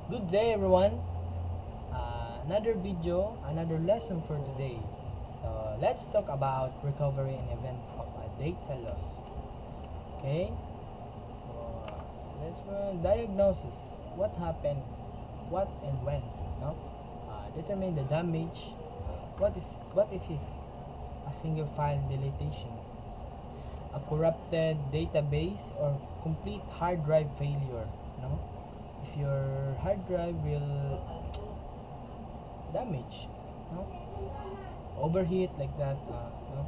Good day, everyone. Another video, another lesson for today. So let's talk about recovery in event of a data loss. Okay. Let's diagnosis. What happened? What and when? No. Determine the damage. What is this? A single file deletion, a corrupted database, or complete hard drive failure. No. If your hard drive will damage, no, overheat like that, no,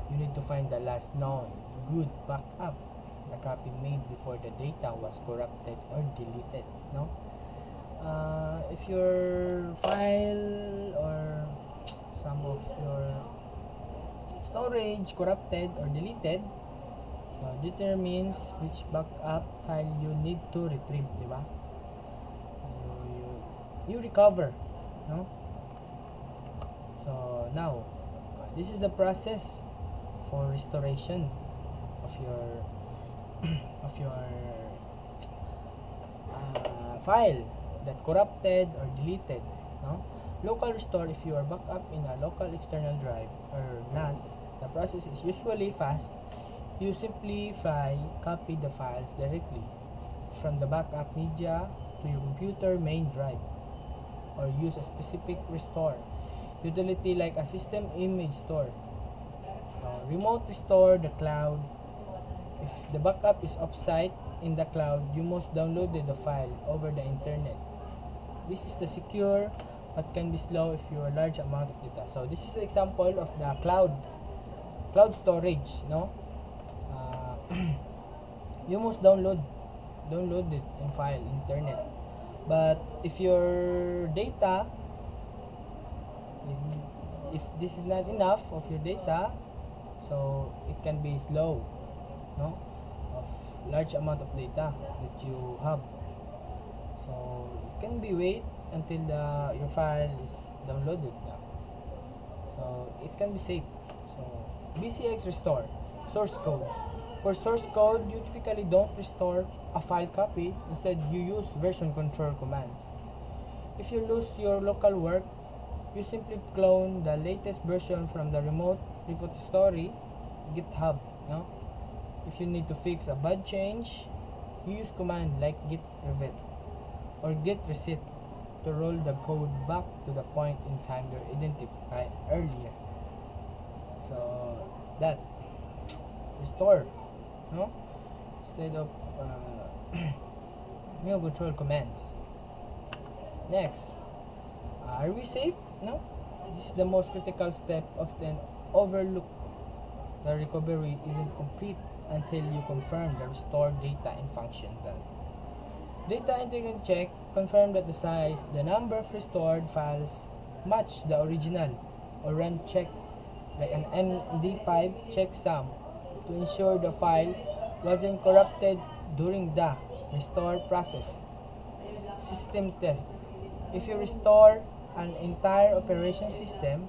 you need to find the last known good backup, the copy made before the data was corrupted or deleted. No, if your file or some of your storage corrupted or deleted, so determines which backup file you need to retrieve, di ba? You recover, no? So now, this is the process for restoration of your file that corrupted or deleted, no? Local restore, if you are backup in a local external drive or NAS, the process is usually fast. You simplify, copy the files directly from the backup media to your computer main drive, or use a specific restore utility like a system image store. Remote restore the cloud. If the backup is offsite in the cloud, you must download the file over the internet. This is the secure but can be slow if you have a large amount of data. So this is the example of the cloud storage, no? You must download it in file internet. But if your data, if this is not enough of your data, so it can be slow, no, of large amount of data that you have. So it can be wait until your file is downloaded now. So it can be saved. So BCX restore source code. For source code, you typically don't restore a file copy. Instead, you use version control commands. If you lose your local work, you simply clone the latest version from the remote repository, GitHub. No? If you need to fix a bug change, you use command like git reset or git reset to roll the code back to the point in time you identified earlier. So that restore, no, instead of control commands. Next, are we safe? No, this is the most critical step, often overlooked. The recovery isn't complete until you confirm the restored data and function. Then data integrity check, confirm that the size, the number of restored files match the original, or run check like an MD5 checksum to ensure the file wasn't corrupted during the restore process. System test. If you restore an entire operation system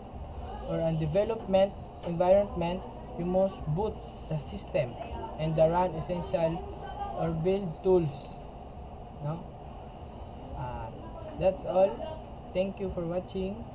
or a development environment, you must boot the system and the run essential or build tools. No? That's all. Thank you for watching.